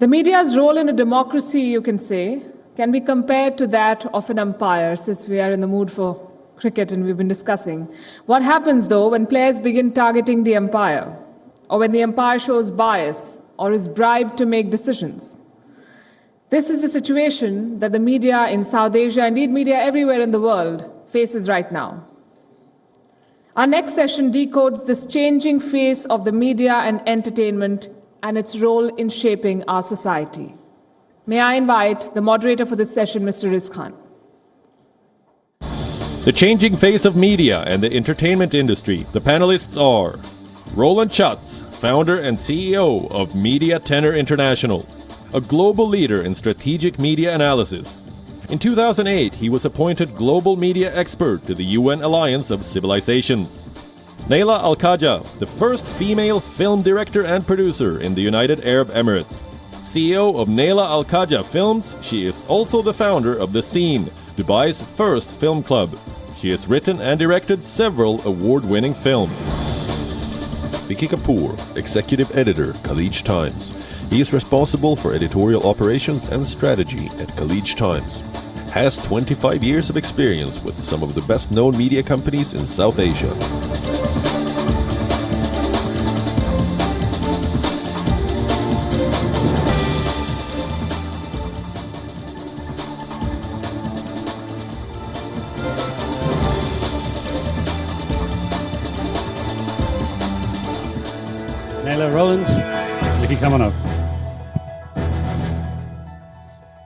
The media's role in a democracy, you can say, can be compared to that of an umpire, since we are in the mood for cricket and we've been discussing. What happens, though, when players begin targeting the umpire, or when the umpire shows bias or is bribed to make decisions? This is the situation that the media in South Asia, indeed media everywhere in the world, faces right now. Our next session decodes this changing face of the media and entertainment and its role in shaping our society. May I invite the moderator for this session, Mr. Riz Khan. The changing face of media and the entertainment industry. The panelists are Roland Schatz, founder and CEO of Media Tenor International, a global leader in strategic media analysis. In 2008, he was appointed Global Media Expert to the UN Alliance of Civilizations. Nayla Al Khaja, the first female film director and producer in the United Arab Emirates. CEO of Nayla Al Khaja Films, she is also the founder of The Scene, Dubai's first film club. She has written and directed several award-winning films. Vicky Kapur, Executive Editor, Khaleej Times. He is responsible for editorial operations and strategy at Khaleej Times. Has 25 years of experience with some of the best-known media companies in South Asia. Nayla, Roland, Vicky, come on up.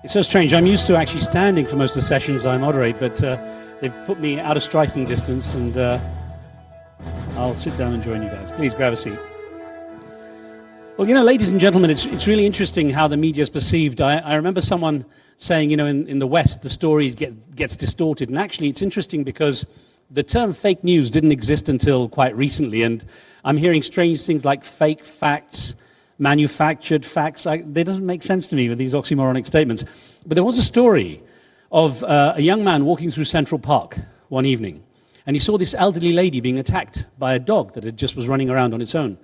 It's so strange. I'm used to actually standing for most of the sessions I moderate, but they've put me out of striking distance, and I'll sit down and join you guys. Please grab a seat. Well, ladies and gentlemen, it's really interesting how the media is perceived. I remember someone saying, in the West, the story gets distorted. And actually, it's interesting because the term fake news didn't exist until quite recently, and I'm hearing strange things like fake facts, manufactured facts. They doesn't make sense to me with these oxymoronic statements. But there was a story of a young man walking through Central Park one evening, and he saw this elderly lady being attacked by a dog that had just was running around on its own.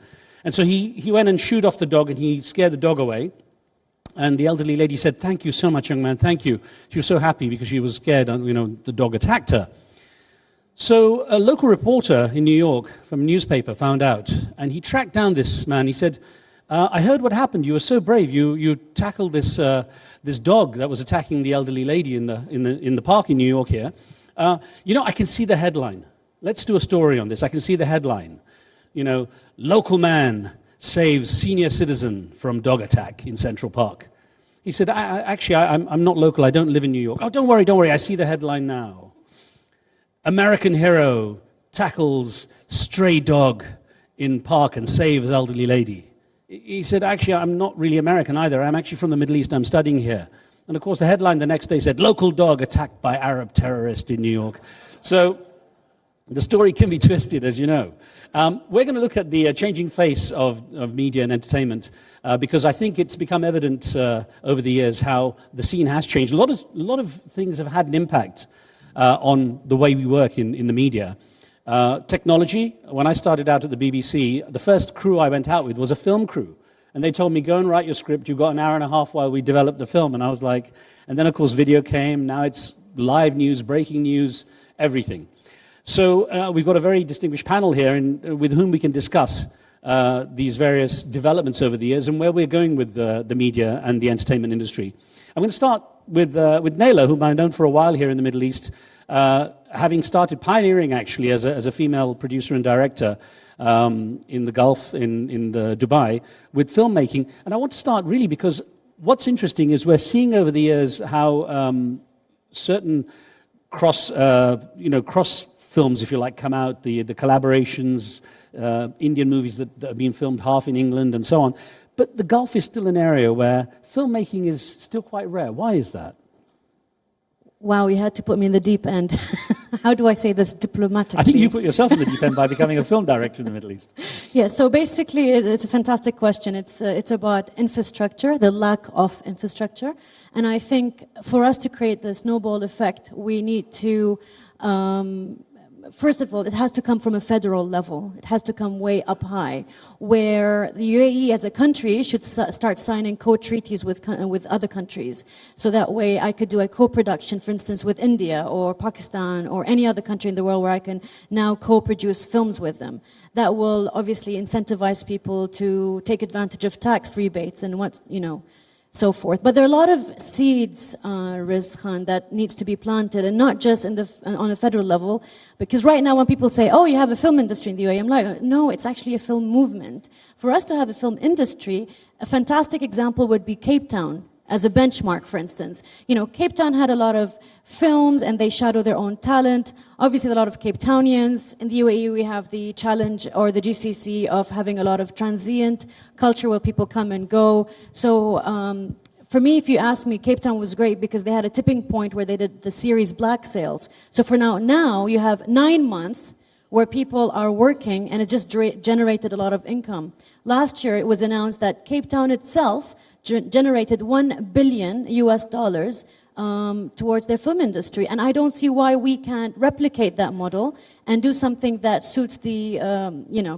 And so he went and shooed off the dog, and he scared the dog away. And the elderly lady said, "Thank you so much, young man, thank you." She was so happy because she was scared, the dog attacked her. So a local reporter in New York from a newspaper found out, and he tracked down this man. He said, "I heard what happened. You were so brave. You tackled this dog that was attacking the elderly lady in the park in New York here. I can see the headline. Let's do a story on this. I can see the headline. Local man saves senior citizen from dog attack in Central Park." He said, I'm not local. I don't live in New York." "Oh, don't worry. I see the headline now. American hero tackles stray dog in park and saves elderly lady." He said, "Actually, I'm not really American either. I'm actually from the Middle East. I'm studying here." And of course, the headline the next day said, "Local dog attacked by Arab terrorist in New York." So the story can be twisted, as you know. We're going to look at the changing face of media and entertainment because I think it's become evident over the years how the scene has changed. A lot of things have had an impact on the way we work in the media. Technology, when I started out at the BBC, the first crew I went out with was a film crew. And they told me, "Go and write your script. You've got an hour and a half while we develop the film." And I was like, and then of course video came. Now it's live news, breaking news, everything. So we've got a very distinguished panel here with whom we can discuss these various developments over the years and where we're going with the media and the entertainment industry. I'm going to start with Nayla, whom I've known for a while here in the Middle East, having started pioneering actually as a female producer and director in the Gulf, in Dubai, with filmmaking. And I want to start really because what's interesting is we're seeing over the years how certain cross films, if you like, come out, the collaborations, Indian movies that are being filmed half in England and so on. But the Gulf is still an area where filmmaking is still quite rare. Why is that? Wow, you had to put me in the deep end. How do I say this diplomatically? I think you put yourself in the deep end by becoming a film director in the Middle East. Yeah, so basically it's a fantastic question. It's about infrastructure, the lack of infrastructure. And I think for us to create the snowball effect, we need to first of all, it has to come from a federal level. It has to come way up high, where the UAE as a country should start signing co-treaties with other countries. So that way I could do a co-production, for instance, with India or Pakistan or any other country in the world where I can now co-produce films with them. That will obviously incentivize people to take advantage of tax rebates and so forth. But there are a lot of seeds, Riz Khan, that needs to be planted, and not just on a federal level. Because right now when people say, oh, you have a film industry in the UAE, I'm like, no, it's actually a film movement. For us to have a film industry, a fantastic example would be Cape Town as a benchmark, for instance. Cape Town had a lot of films and they shadow their own talent. Obviously, a lot of Cape Townians. In the UAE, we have the challenge or the GCC of having a lot of transient culture where people come and go. So for me, if you ask me, Cape Town was great because they had a tipping point where they did the series Black Sails. So for now you have 9 months where people are working and it just generated a lot of income. Last year, it was announced that Cape Town itself generated $1 billion towards their film industry. And I don't see why we can't replicate that model and do something that suits the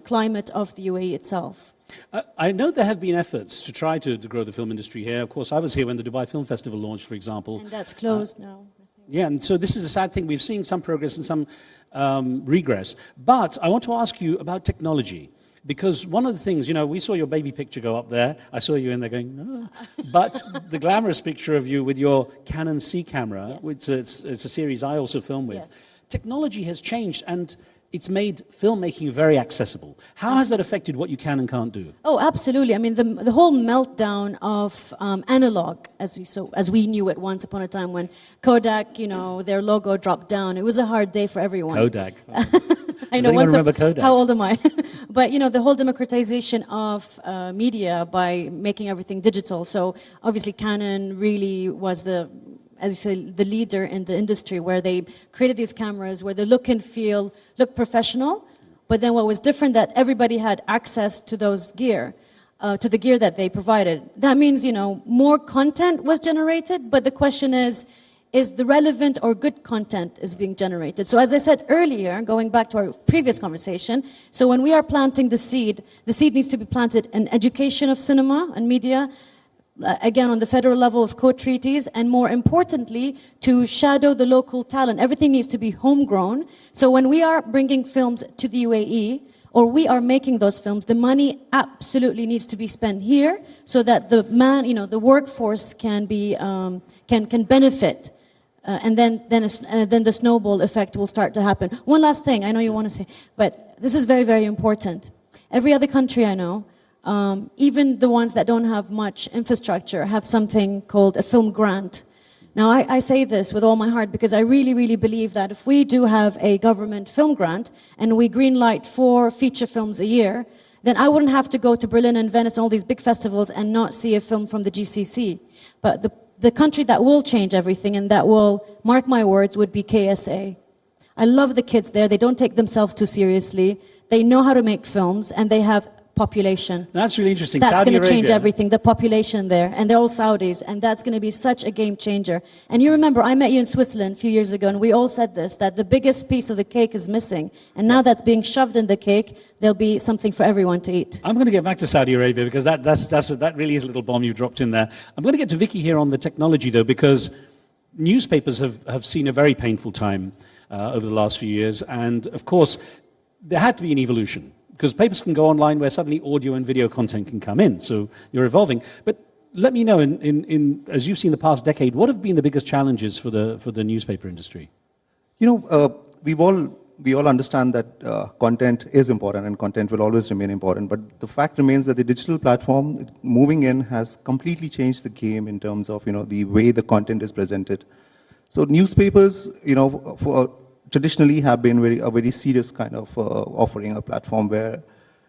climate of the UAE itself. I know there have been efforts to try to grow the film industry here. Of course, I was here when the Dubai Film Festival launched, for example. And that's closed now. Yeah, and so this is a sad thing. We've seen some progress and some regress. But I want to ask you about technology. Because one of the things, we saw your baby picture go up there. I saw you in there going, no. But the glamorous picture of you with your Canon C camera, yes. which it's a series I also film with. Yes. Technology has changed and it's made filmmaking very accessible. How has that affected what you can and can't do? Oh, absolutely. I mean, the whole meltdown of analog, as we knew it once upon a time when Kodak, their logo dropped down. It was a hard day for everyone. Kodak. I know. Does anyone remember Kodak? How old am I? But the whole democratization of media by making everything digital. So obviously, Canon really was as you say, the leader in the industry, where they created these cameras where they look professional. But then what was different that everybody had access to those gear. To the gear that they provided. That means, more content was generated, but the question is the relevant or good content is being generated? So as I said earlier, going back to our previous conversation, so when we are planting the seed needs to be planted in education of cinema and media, again, on the federal level of co-treaties, and more importantly, to shadow the local talent. Everything needs to be homegrown. So when we are bringing films to the UAE, or we are making those films, the money absolutely needs to be spent here so that the workforce can be, can benefit. And then the snowball effect will start to happen. One last thing, I know you want to say, but this is very, very important. Every other country I know, even the ones that don't have much infrastructure, have something called a film grant. Now, I say this with all my heart because I really, really believe that if we do have a government film grant and we greenlight 4 feature films a year, then I wouldn't have to go to Berlin and Venice and all these big festivals and not see a film from the GCC. But the country that will change everything and that will, mark my words, would be KSA. I love the kids there. They don't take themselves too seriously. They know how to make films, and they have population. That's really interesting. That's Saudi going to change Arabia. everything, the population there. And they're all Saudis, and that's going to be such a game changer. And you remember, I met you in Switzerland a few years ago, and we all said this, that the biggest piece of the cake is missing. And now that's being shoved in the cake, there'll be something for everyone to eat. I'm going to get back to Saudi Arabia because that really is a little bomb you dropped in there. I'm going to get to Vicky here on the technology, though, because newspapers have seen a very painful time over the last few years. And, of course, there had to be an evolution. Because papers can go online where suddenly audio and video content can come in. So you're evolving. But let me know, as you've seen the past decade, what have been the biggest challenges for the newspaper industry? We all understand that content is important and content will always remain important. But the fact remains that the digital platform moving in has completely changed the game in terms of the way the content is presented. So newspapers, traditionally have been a very serious kind of offering, a platform where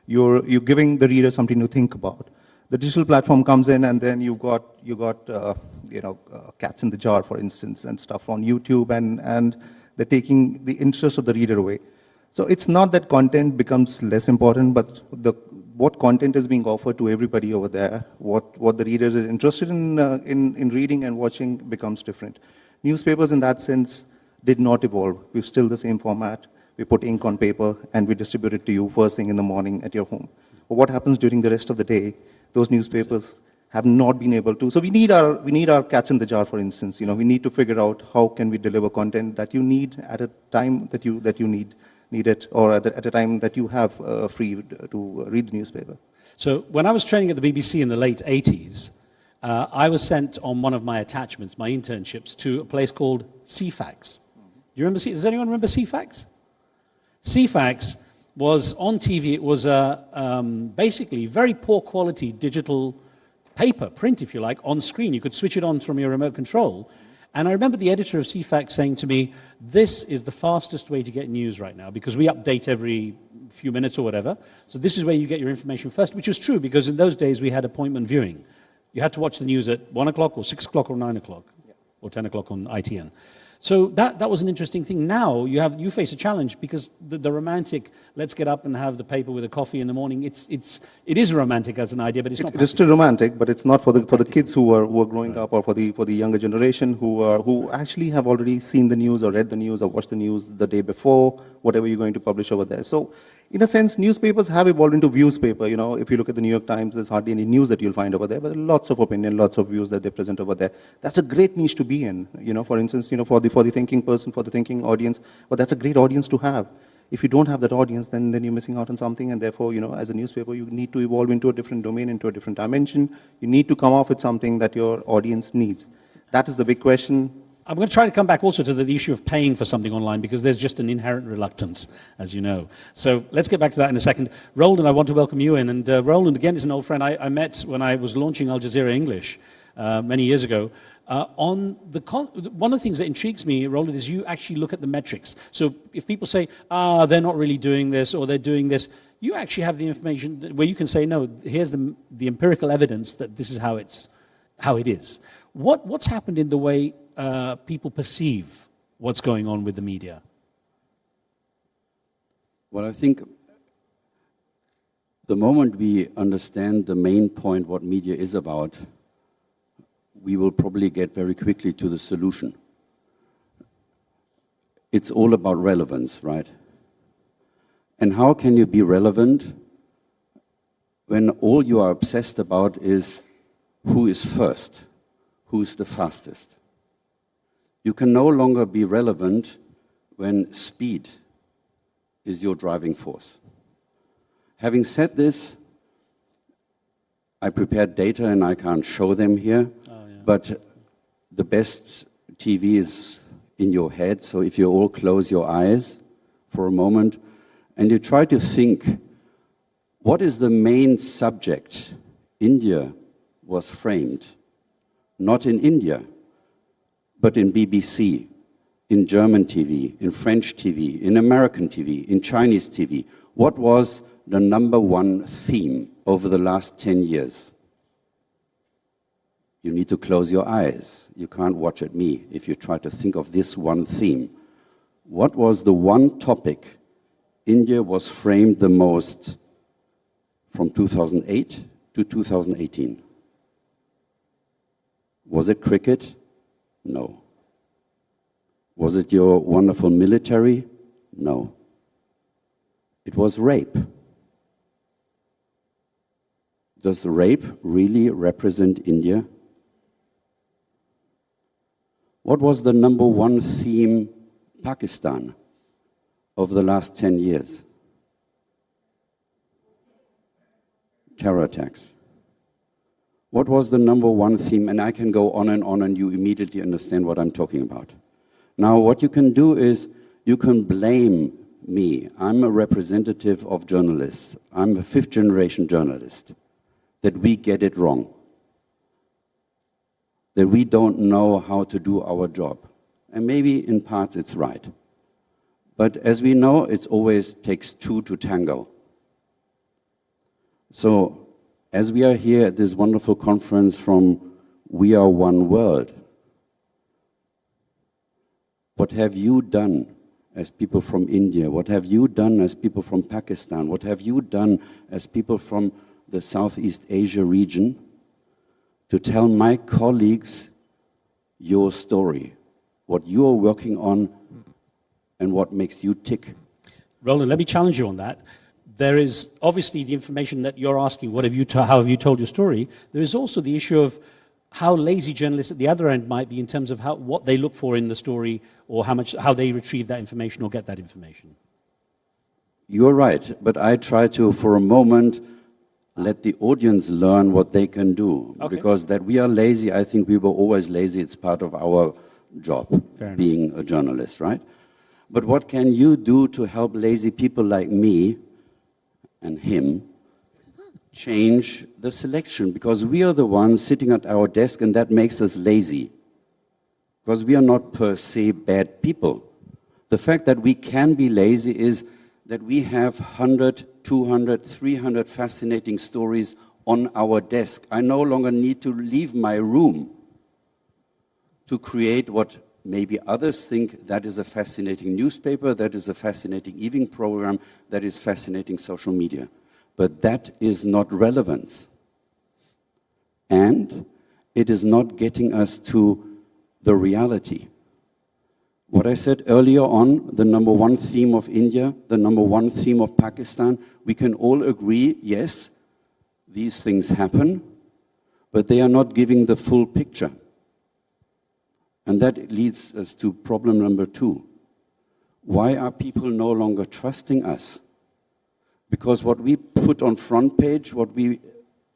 you're giving the reader something to think about. The digital platform comes in, and then you got cats in the jar, for instance, and stuff on YouTube, and they're taking the interest of the reader away. So it's not that content becomes less important, but what content is being offered to everybody over there, what the readers are interested in reading and watching becomes different. Newspapers, in that sense, did not evolve. We're still the same format. we put ink on paper, and we distribute it to you first thing in the morning at your home. But what happens during the rest of the day? Those newspapers have not been able to. So we need our cats in the jar, for instance. You know, we need to figure out how can we deliver content that you need at a time that you need it, or at a time that you have free to read the newspaper. So when I was training at the BBC in the late 80s, I was sent on one of my attachments, my internships, to a place called CFAX. Do you remember? Does anyone remember CFAX? CFAX was on TV. It was basically very poor quality digital paper, print if you like, on screen. You could switch it on from your remote control. And I remember the editor of CFAX saying to me, this is the fastest way to get news right now, because we update every few minutes or whatever. So this is where you get your information first, which was true, because in those days we had appointment viewing. You had to watch the news at 1 o'clock or 6 o'clock or 9 o'clock or 10 o'clock on ITN. So that was an interesting thing. Now you face a challenge, because the romantic, let's get up and have the paper with a coffee in the morning. It is romantic as an idea, but it's not. It is still romantic, but it's not for the kids who are growing up, or for the younger generation who actually have already seen the news or read the news or watched the news the day before, whatever you're going to publish over there. So, in a sense, newspapers have evolved into viewspaper. You know, if you look at the New York Times, there's hardly any news that you'll find over there, but lots of opinion, lots of views that they present over there. That's a great niche to be in. You know, for instance, you know, for the thinking person, for the thinking audience, but that's a great audience to have. If you don't have that audience, then you're missing out on something, and therefore, you know, as a newspaper, you need to evolve into a different domain, into a different dimension. You need to come up with something that your audience needs. That is the big question. I'm going to try to come back also to the issue of paying for something online, because there's just an inherent reluctance, as you know. So let's get back to that in a second. Roland, I want to welcome you in. And Roland, again, is an old friend I met when I was launching Al Jazeera English many years ago. One of the things that intrigues me, Roland, is you actually look at the metrics. So if people say, they're not really doing this, or they're doing this, you actually have the information where you can say, no, here's the empirical evidence that this is how it is. What's happened in the way people perceive what's going on with the media? Well, I think the moment we understand the main point, what media is about, we will probably get very quickly to the solution. It's all about relevance, right? And how can you be relevant when all you are obsessed about is who is first, who's the fastest? You can no longer be relevant when speed is your driving force. Having said this, I prepared data and I can't show them here, but the best TV is in your head, so if you all close your eyes for a moment and you try to think, what is the main subject India was framed? Not in India, but in BBC, in German TV, in French TV, in American TV, in Chinese TV. What was the number one theme over the last 10 years? You need to close your eyes. You can't watch at me if you try to think of this one theme. What was the one topic India was framed the most from 2008 to 2018? Was it cricket? No. Was it your wonderful military? No. It was rape. Does rape really represent India? What was the number one theme Pakistan over the last 10 years? Terror attacks. What was the number one theme? And I can go on, and you immediately understand what I'm talking about. Now, what you can do is you can blame me. I'm a representative of journalists. I'm a fifth-generation journalist. That we get it wrong. That we don't know how to do our job. And maybe in parts it's right. But as we know, it always takes two to tango. So, as we are here at this wonderful conference from We Are One World, what have you done as people from India? What have you done as people from Pakistan? What have you done as people from the Southeast Asia region to tell my colleagues your story, what you are working on, and what makes you tick? Roland, let me challenge you on that. There is obviously the information that you're asking, how have you told your story? There is also the issue of how lazy journalists at the other end might be in terms of what they look for in the story, or how they retrieve that information or get that information. You're right, but I try to, for a moment, let the audience learn what they can do. Okay. Because that we are lazy, I think we were always lazy. It's part of our job, being a journalist, right? But what can you do to help lazy people like me and him change the selection? Because we are the ones sitting at our desk, and that makes us lazy. Because we are not per se bad people. The fact that we can be lazy is that we have 100, 200, 300 fascinating stories on our desk. I no longer need to leave my room to create what maybe others think that is a fascinating newspaper, that is a fascinating evening program, that is fascinating social media. But that is not relevance. And it is not getting us to the reality. What I said earlier on, the number one theme of India, the number one theme of Pakistan, we can all agree, yes, these things happen, but they are not giving the full picture. And that leads us to problem number 2. Why are people no longer trusting us? Because what we put on front page, what we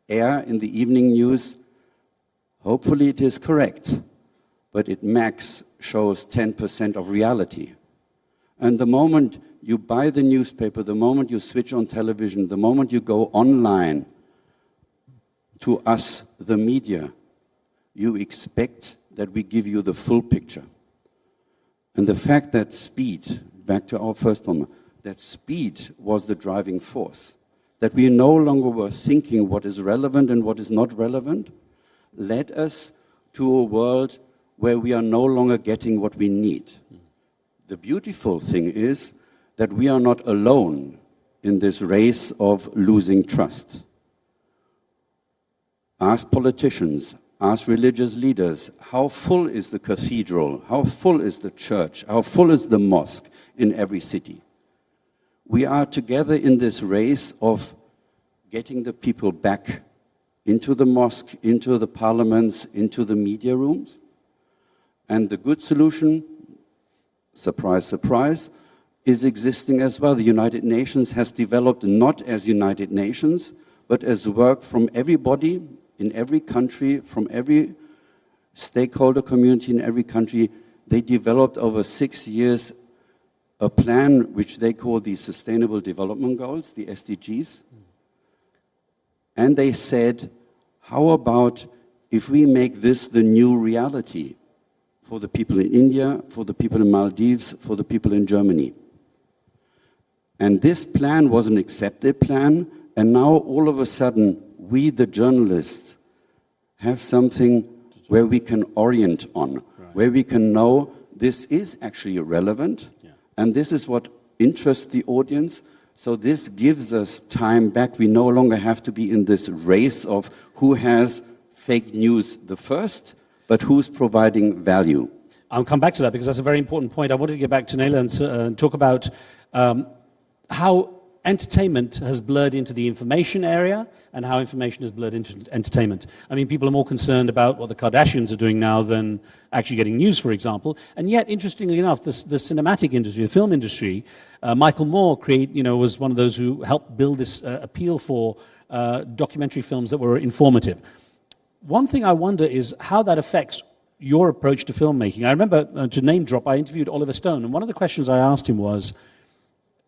air in the evening news, hopefully it is correct, but it max shows 10% of reality. And the moment you buy the newspaper, the moment you switch on television, the moment you go online to us, the media, you expect that we give you the full picture. And the fact that speed, back to our first moment, that speed was the driving force, that we no longer were thinking what is relevant and what is not relevant, led us to a world where we are no longer getting what we need. The beautiful thing is that we are not alone in this race of losing trust. Ask politicians, ask religious leaders, how full is the cathedral, how full is the church, how full is the mosque in every city? We are together in this race of getting the people back into the mosque, into the parliaments, into the media rooms. And the good solution, surprise, surprise, is existing as well. The United Nations has developed not as United Nations, but as work from everybody in every country, from every stakeholder community in every country. They developed over 6 years a plan which they call the Sustainable Development Goals, the SDGs. And they said, how about if we make this the new reality for the people in India, for the people in Maldives, for the people in Germany? And this plan was an accepted plan, and now all of a sudden, we, the journalists, have something where we can orient on, where we can know this is actually relevant, and this is what interests the audience. So this gives us time back. We no longer have to be in this race of who has fake news the first, but who's providing value. I'll come back to that because that's a very important point. I wanted to get back to Nayla and talk about how entertainment has blurred into the information area and how information has blurred into entertainment. I mean, people are more concerned about what the Kardashians are doing now than actually getting news, for example. And yet, interestingly enough, the cinematic industry, the film industry, Michael Moore was one of those who helped build this appeal for documentary films that were informative. One thing I wonder is how that affects your approach to filmmaking. I remember, to name drop, I interviewed Oliver Stone, and one of the questions I asked him was,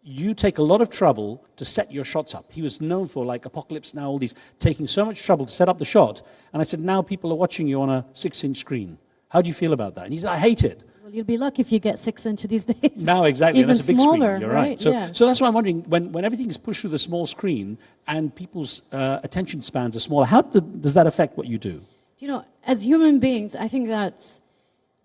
you take a lot of trouble to set your shots up. He was known for, like Apocalypse Now, all these, taking so much trouble to set up the shot. And I said, now people are watching you on a 6-inch screen. How do you feel about that? And he said, I hate it. Well, you'll be lucky if you get 6 inches these days. No, exactly. Even That's a big smaller, screen. You're right. So, Yeah. so that's why I'm wondering, when everything is pushed through the small screen and people's attention spans are smaller, how does that affect what you do? You know, as human beings, I think that's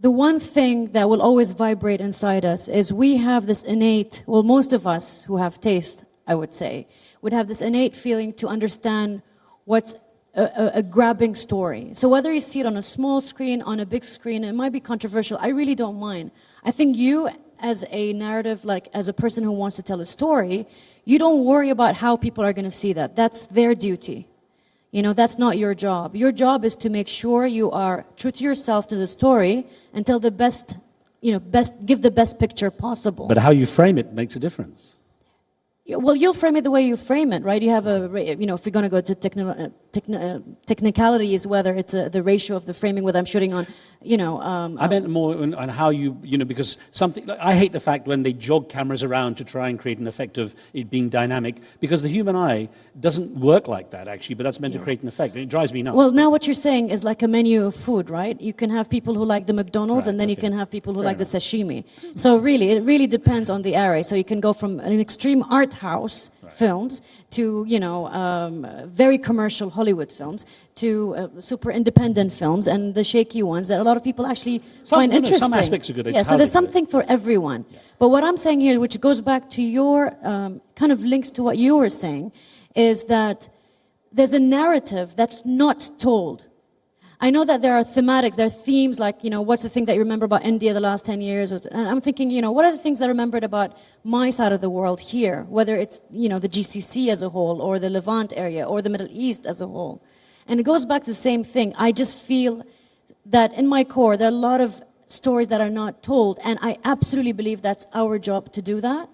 the one thing that will always vibrate inside us is we have this innate, well, most of us who have taste, I would say, would have this innate feeling to understand what's a grabbing story. So whether you see it on a small screen, on a big screen, it might be controversial. I really don't mind. I think you as a narrative, like as a person who wants to tell a story, you don't worry about how people are going to see that. That's their duty. You know, that's not your job. Your job is to make sure you are true to yourself, to the story, and tell the best, give the best picture possible. But how you frame it makes a difference. Yeah, well, you'll frame it the way you frame it, right? You have if you're going to go to technicalities, whether it's the ratio of the framing, whether I'm shooting on, I meant more on how because something, I hate the fact when they jog cameras around to try and create an effect of it being dynamic, because the human eye doesn't work like that, actually, but that's meant to create an effect, and it drives me nuts. Well, now what you're saying is like a menu of food, right? You can have people who like the McDonald's, and then you can have people who like the sashimi. So really, it really depends on the array. So you can go from an extreme art house films to, very commercial Hollywood films to super independent films and the shaky ones that a lot of people actually find interesting. Some aspects are good. Yeah, so there's something for everyone. Yeah. But what I'm saying here, which goes back to your kind of links to what you were saying, is that there's a narrative that's not told. I know that there are thematics, there are themes like, what's the thing that you remember about India the last 10 years? And I'm thinking, what are the things that I remembered about my side of the world here, whether it's, the GCC as a whole, or the Levant area, or the Middle East as a whole. And it goes back to the same thing. I just feel that in my core, there are a lot of stories that are not told, and I absolutely believe that's our job to do that.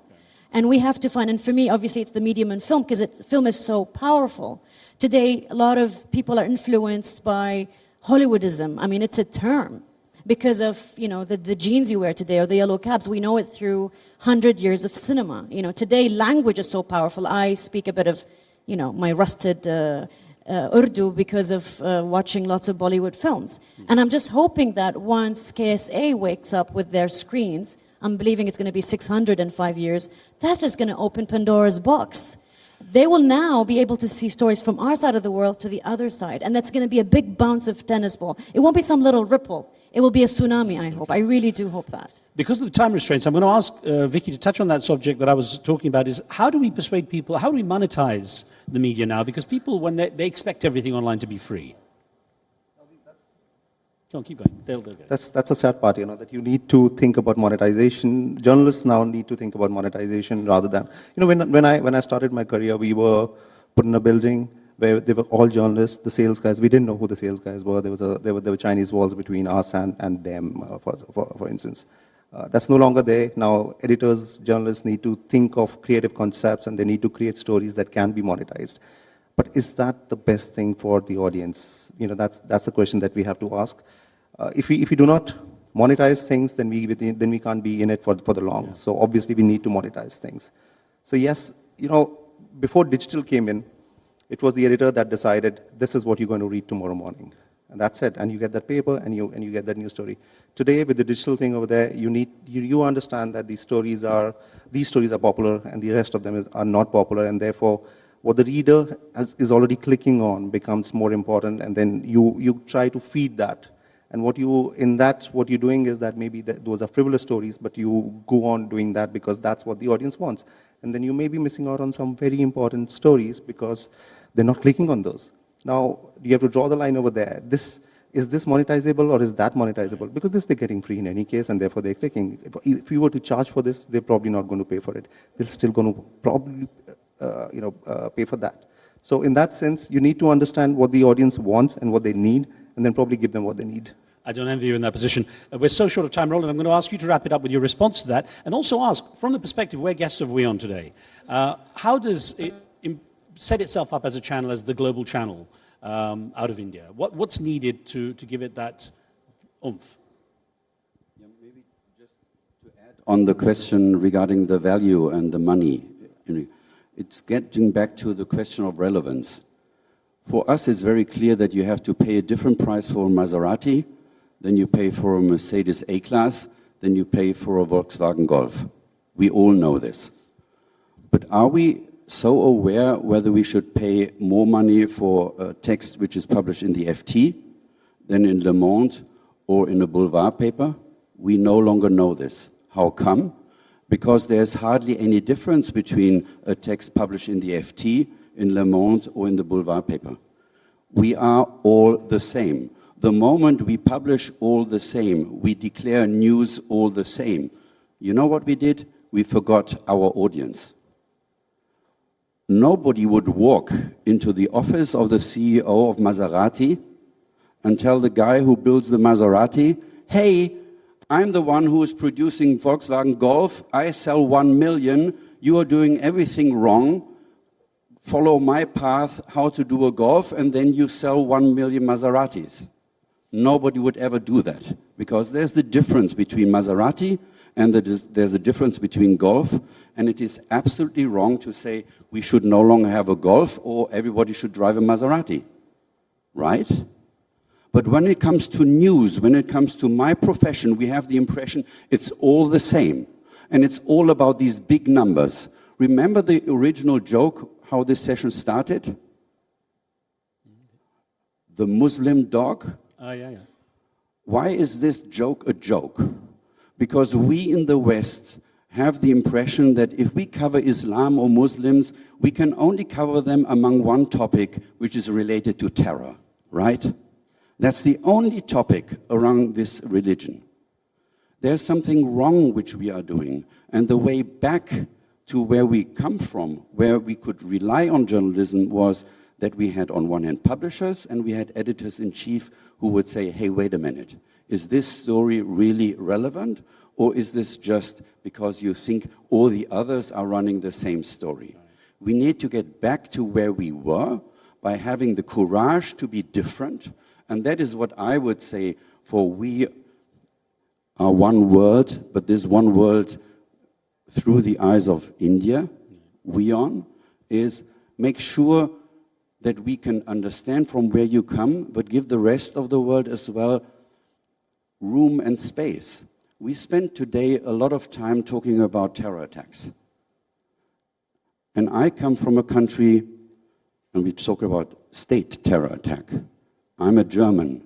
And we have to find, and for me, obviously, it's the medium and film, because film is so powerful. Today, a lot of people are influenced by Hollywoodism. I mean, it's a term because of, the jeans you wear today or the yellow cabs. We know it through 100 years of cinema. Today language is so powerful. I speak a bit of, my rusted Urdu because of watching lots of Bollywood films. And I'm just hoping that once KSA wakes up with their screens, I'm believing it's going to be 600 in 5 years, that's just going to open Pandora's box. They will now be able to see stories from our side of the world to the other side. And that's going to be a big bounce of tennis ball. It won't be some little ripple. It will be a tsunami, I hope. I really do hope that. Because of the time restraints, I'm going to ask Vicky to touch on that subject that I was talking about, is how do we persuade people, how do we monetize the media now? Because people, when they expect everything online to be free. Go on, keep going. They'll go. That's a sad part, that you need to think about monetization. Journalists now need to think about monetization rather than, when I started my career, we were put in a building where they were all journalists, the sales guys. We didn't know who the sales guys were. There were Chinese walls between us and them, for instance. That's no longer there. Now, editors, journalists need to think of creative concepts, and they need to create stories that can be monetized. But is that the best thing for the audience? That's a question that we have to ask. If we do not monetize things, then we can't be in it for the long. Yeah. So obviously, we need to monetize things. So yes, before digital came in, it was the editor that decided this is what you're going to read tomorrow morning. And that's it. And you get that paper and you get that news story. Today, with the digital thing over there, you understand that these stories are popular and the rest of them are not popular. And therefore, what the reader is already clicking on becomes more important. And then you try to feed that. And what you're doing is that maybe those are frivolous stories, but you go on doing that because that's what the audience wants. And then you may be missing out on some very important stories because they're not clicking on those. Now, you have to draw the line over there. Is this monetizable or is that monetizable? Because this they're getting free in any case, and therefore they're clicking. If you were to charge for this, they're probably not going to pay for it. They're still going to probably pay for that. So in that sense, you need to understand what the audience wants and what they need, and then probably give them what they need. I don't envy you in that position. We're so short of time, Roland. I'm going to ask you to wrap it up with your response to that, and also ask, from the perspective, we're guests of WION today, how does it set itself up as a channel, as the global channel out of India? What's needed to give it that oomph? Yeah, maybe just to add on the question regarding the value and the money, it's getting back to the question of relevance. For us, it's very clear that you have to pay a different price for a Maserati than you pay for a Mercedes A-Class, than you pay for a Volkswagen Golf. We all know this. But are we so aware whether we should pay more money for a text which is published in the FT than in Le Monde or in a boulevard paper? We no longer know this. How come? Because there's hardly any difference between a text published in the FT, in Le Monde, or in the boulevard paper. We are all the same. The moment we publish all the same, we declare news all the same, You know what we did? We forgot our audience. Nobody would walk into the office of the CEO of Maserati and tell the guy who builds the Maserati, hey, I'm the one who is producing Volkswagen Golf. I sell 1 million. You are doing everything wrong. Follow my path, how to do a Golf, and then you sell 1 million Maseratis. Nobody would ever do that, because there's the difference between Maserati and there's a difference between Golf, and it is absolutely wrong to say we should no longer have a Golf or everybody should drive a Maserati, right? But when it comes to news, when it comes to my profession, we have the impression it's all the same, and it's all about these big numbers. Remember the original joke, how this session started? The Muslim dog? Yeah. Why is this joke a joke? Because we in the West have the impression that if we cover Islam or Muslims, we can only cover them among one topic, which is related to terror, right? That's the only topic around this religion. There's something wrong which we are doing, and the way back to where we come from, where we could rely on journalism, was that we had on one hand publishers and we had editors-in-chief who would say, hey, wait a minute, is this story really relevant, or is this just because you think all the others are running the same story? We need to get back to where we were by having the courage to be different, and that is what I would say, for we are one world, but this one world through the eyes of India, WION, is make sure that we can understand from where you come, but give the rest of the world as well room and space. We spent today a lot of time talking about terror attacks. And I come from a country, and we talk about state terror attack. I'm a German.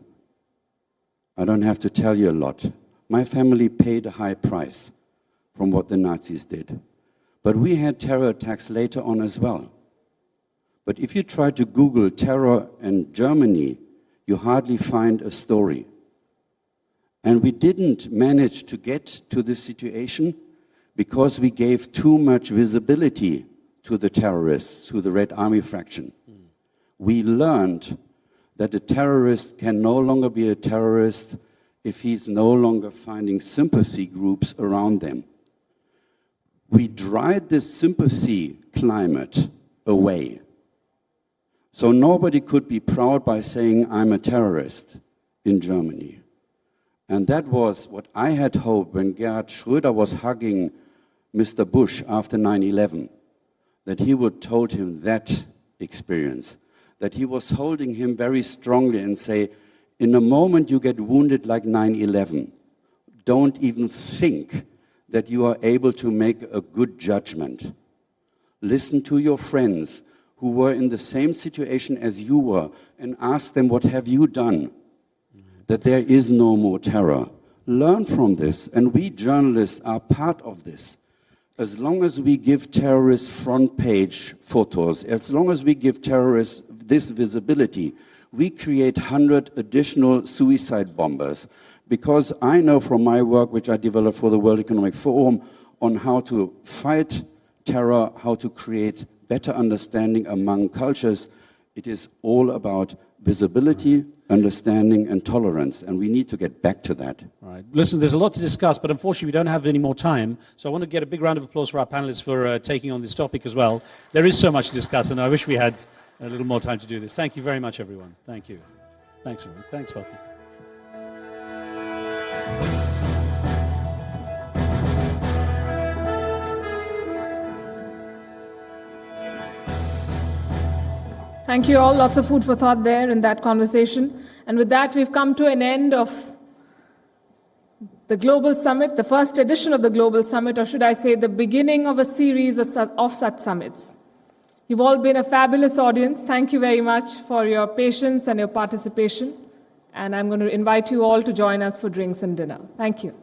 I don't have to tell you a lot. My family paid a high price from what the Nazis did. But we had terror attacks later on as well. But if you try to Google terror in Germany, you hardly find a story. And we didn't manage to get to this situation because we gave too much visibility to the terrorists, to the Red Army faction. We learned that a terrorist can no longer be a terrorist if he's no longer finding sympathy groups around them. We dried this sympathy climate away. So nobody could be proud by saying, I'm a terrorist in Germany. And that was what I had hoped when Gerhard Schröder was hugging Mr. Bush after 9/11, that he would told him that experience, that he was holding him very strongly and say, in the moment you get wounded like 9/11, don't even think that you are able to make a good judgment. Listen to your friends who were in the same situation as you were and ask them, what have you done? That there is no more terror. Learn from this, and we journalists are part of this. As long as we give terrorists front page photos, as long as we give terrorists this visibility, we create 100 additional suicide bombers. Because I know from my work, which I developed for the World Economic Forum, on how to fight terror, how to create better understanding among cultures, it is all about visibility, understanding, and tolerance, and we need to get back to that. All right. Listen, there's a lot to discuss, but unfortunately we don't have any more time, so I want to get a big round of applause for our panelists for taking on this topic as well. There is so much to discuss, and I wish we had a little more time to do this. Thank you very much, everyone. Thank you. Thanks, everyone. Thanks, Vicky. Thank you all. Lots of food for thought there in that conversation. And with that, we've come to an end of the Global Summit, the first edition of the Global Summit, or should I say the beginning of a series of such summits. You've all been a fabulous audience. Thank you very much for your patience and your participation. And I'm going to invite you all to join us for drinks and dinner. Thank you.